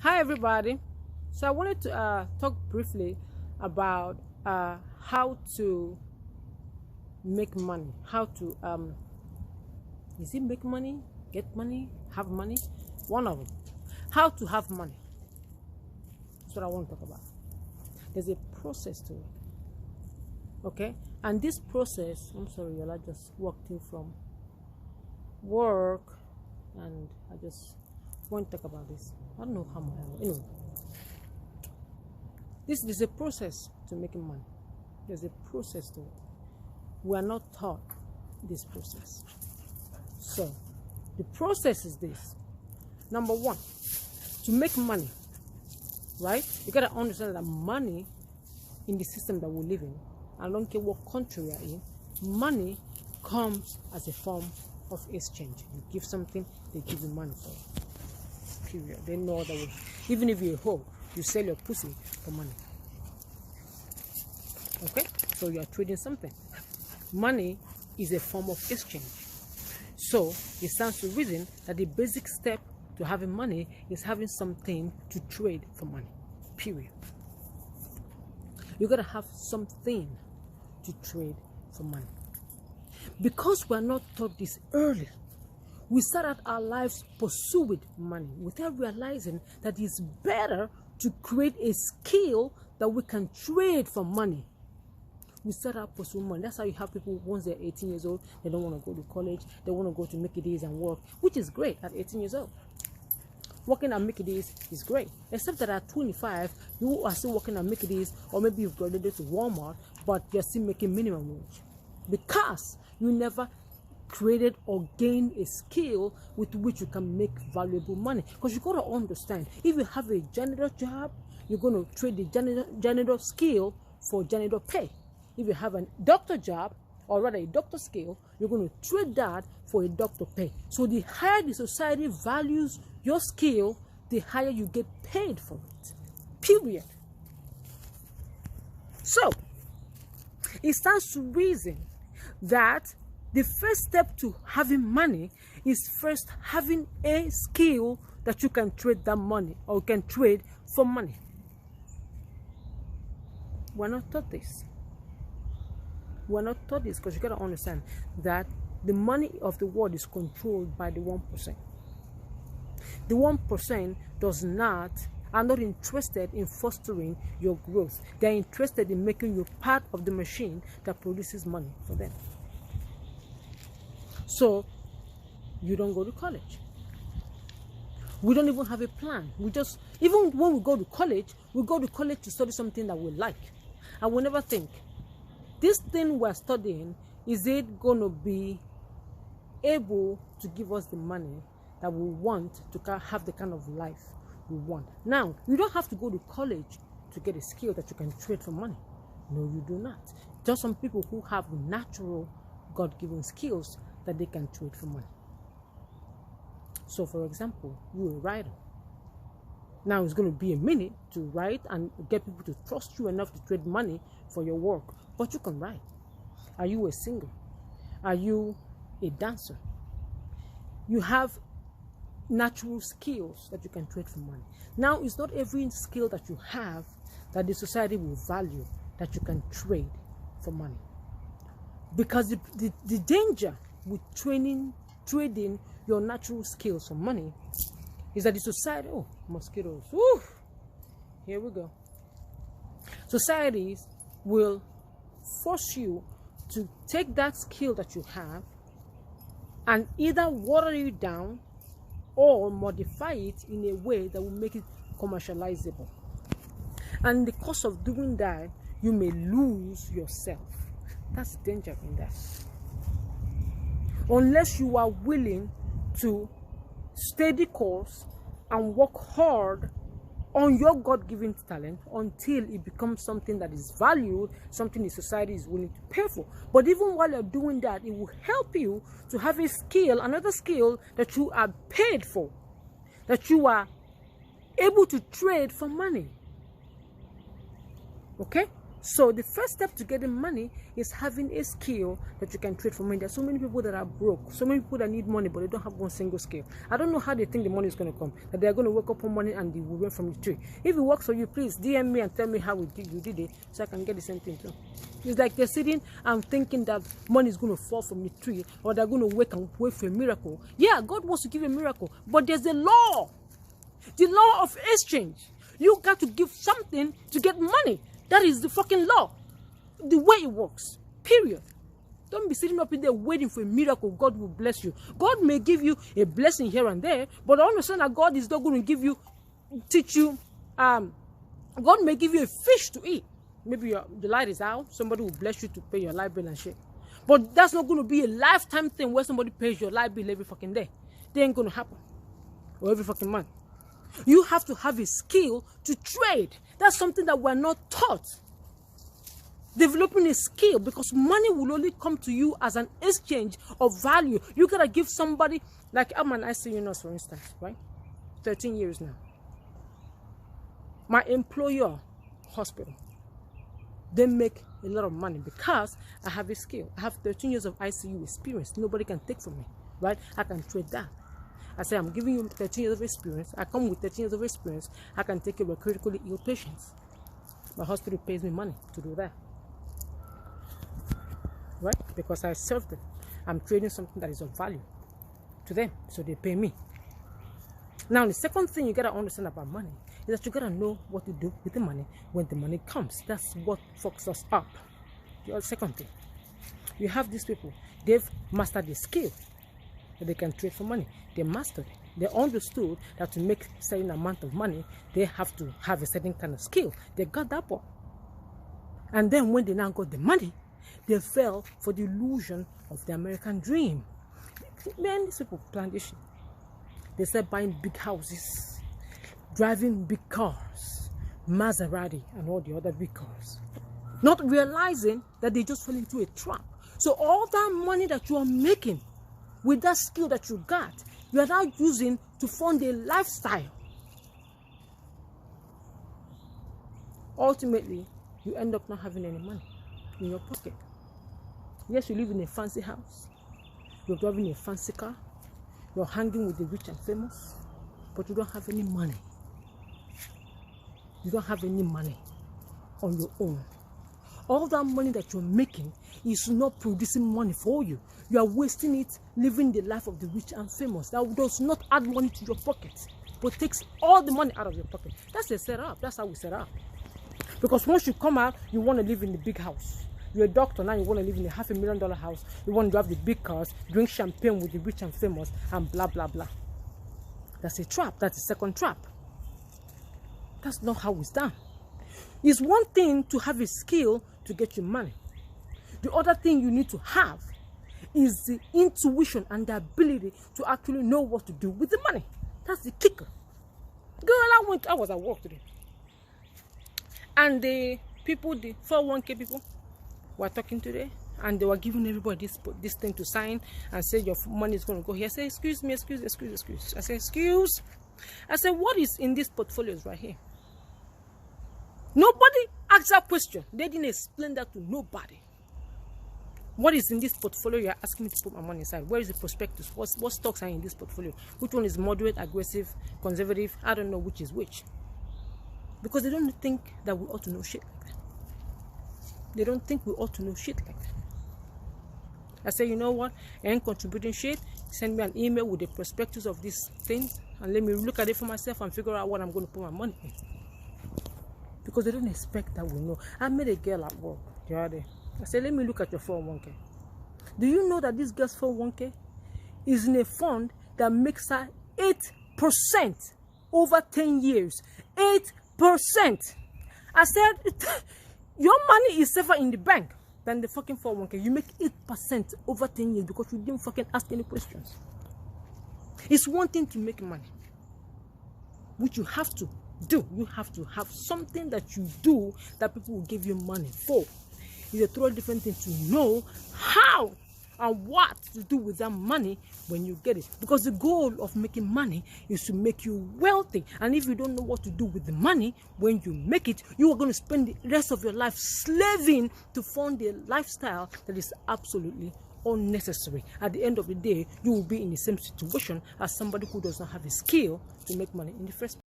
Hi everybody. So I wanted to talk briefly about how to make money. How to is it make money, get money, have money? One of them. How to have money. That's what I want to talk about. There's a process to it. Okay? And this process, I'm sorry, y'all, I just walked in from work and I just want to talk about this. I don't know how much. Anyway, this is a process to making money. There's a process to it. We are not taught this process. So, the process is this. Number one, to make money, right? You gotta understand that money in the system that we live in, I don't care what country we are in, money comes as a form of exchange. You give something, they give you money for it. Period. They know that way. Even if you're a hoe, you sell your pussy for money. Okay? So you are trading something. Money is a form of exchange. So it stands to reason that the basic step to having money is having something to trade for money. Period. You gotta have something to trade for money. Because we're not taught this early, we start out our lives pursuing money without realizing that it's better to create a skill that we can trade for money. We start out pursuing money. That's how you have people, once they're 18 years old, they don't want to go to college, they want to go to Mickey D's and work, which is great at 18 years old. Working at Mickey D's is great, except that at 25, you are still working at Mickey D's, or maybe you've graduated to Walmart, but you're still making minimum wage because you never created or gained a skill with which you can make valuable money. Because you got to understand, if you have a janitor job, you're going to trade the janitor skill for janitor pay. If you have a doctor job, or rather a doctor skill, you're going to trade that for a doctor pay. So the higher the society values your skill, the higher you get paid for it. Period. So it stands to reason that the first step to having money is first having a skill that you can trade that money, or can trade for money. We're not taught this. We're not taught this because you got to understand that the money of the world is controlled by the 1%. The 1% are not interested in fostering your growth. They're interested in making you part of the machine that produces money for them. So you don't go to college. We don't even have a plan. Even when we go to college to study something that we like. And we never think, this thing we're studying, is it going to be able to give us the money that we want to have the kind of life we want? Now, you don't have to go to college to get a skill that you can trade for money. No, you do not. Just some people who have natural God-given skills that they can trade for money. So, for example, you're a writer. Now it's going to be a minute to write and get people to trust you enough to trade money for your work. But you can write. Are you a singer? Are you a dancer? You have natural skills that you can trade for money. Now, it's not every skill that you have that the society will value that you can trade for money. Because the danger with trading your natural skills for money is that the society, oh, mosquitoes, woo, here we go. Societies will force you to take that skill that you have and either water it down or modify it in a way that will make it commercializable. And in the course of doing that, you may lose yourself. That's danger in that. Unless you are willing to stay the course and work hard on your God-given talent until it becomes something that is valued, something the society is willing to pay for. But even while you're doing that, it will help you to have a skill, another skill that you are paid for, that you are able to trade for money. Okay? So the first step to getting money is having a skill that you can trade for money. There's so many people that are broke, so many people that need money, but they don't have one single skill. I don't know how they think the money is going to come, that they're going to wake up on money and they will run from the tree. If it works for you, please DM me and tell me how you did it, so I can get the same thing too. It's like they're sitting and thinking that money is going to fall from the tree, or they're going to wake for a miracle. Yeah, God wants to give a miracle, but there's a law. The law of exchange. You got to give something to get money. That is the fucking law. The way it works. Period. Don't be sitting up in there waiting for a miracle. God will bless you. God may give you a blessing here and there, but understand that God is not going to give you, teach you. God may give you a fish to eat. Maybe the light is out. Somebody will bless you to pay your light bill and shit. But that's not going to be a lifetime thing where somebody pays your light bill every fucking day. That ain't going to happen. Or every fucking month. You have to have a skill to trade. That's something that we're not taught. Developing a skill, because money will only come to you as an exchange of value. You gotta give somebody, like I'm an ICU nurse, for instance, right? 13 years now. My employer, hospital, they make a lot of money because I have a skill. I have 13 years of ICU experience. Nobody can take from me, right? I can trade that. I say, I'm giving you 13 years of experience. I come with 13 years of experience. I can take care of critically ill patients. My hospital pays me money to do that. Right? Because I serve them. I'm trading something that is of value to them. So they pay me. Now, the second thing you got to understand about money is that you got to know what to do with the money when the money comes. That's what fucks us up. The second thing. You have these people. They've mastered the skill that they can trade for money. They mastered it. They understood that to make a certain amount of money, they have to have a certain kind of skill. They got that part. And then when they now got the money, they fell for the illusion of the American dream. Man, these people plan this shit. They start buying big houses, driving big cars, Maserati and all the other big cars, not realizing that they just fell into a trap. So all that money that you are making with that skill that you got, you are now using to fund a lifestyle. Ultimately, you end up not having any money in your pocket. Yes, you live in a fancy house, you're driving a fancy car, you're hanging with the rich and famous, but you don't have any money. You don't have any money on your own. All that money that you're making is not producing money for you. You are wasting it living the life of the rich and famous. That does not add money to your pocket, but takes all the money out of your pocket. That's the setup. That's how we set up. Because once you come out, you want to live in the big house. You're a doctor now, you want to live in a $500,000 house. You want to drive the big cars, drink champagne with the rich and famous, and blah, blah, blah. That's a trap. That's the second trap. That's not how it's done. It's one thing to have a skill to get you money. The other thing you need to have is the intuition and the ability to actually know what to do with the money. That's the kicker. Girl, I was at work today. And the people, the 401k people, were talking today. And they were giving everybody this thing to sign and say your money is going to go here. I said, excuse me, excuse. I said, excuse. I said, what is in these portfolios right here? Nobody asked that question. They didn't explain that to nobody. What is in this portfolio you're asking me to put my money inside? Where is the prospectus? What stocks are in this portfolio? Which one is moderate, aggressive, conservative? I don't know which is which. Because they don't think that we ought to know shit like that. They don't think we ought to know shit like that. I say, you know what? I ain't contributing shit. Send me an email with the prospectus of these things and let me look at it for myself and figure out what I'm going to put my money in. Because they don't expect that we know. I met a girl at work the other day. I said, let me look at your 401k. Do you know that this girl's 401k is in a fund that makes her 8% over 10 years? 8%. I said, your money is safer in the bank than the fucking 401k. You make 8% over 10 years because you didn't fucking ask any questions. It's one thing to make money, which you have to do. You have to have something that you do that people will give you money for. It's a totally different thing to know how and what to do with that money when you get it. Because the goal of making money is to make you wealthy. And if you don't know what to do with the money when you make it, you are going to spend the rest of your life slaving to fund a lifestyle that is absolutely unnecessary. At the end of the day, you will be in the same situation as somebody who does not have a skill to make money in the first place.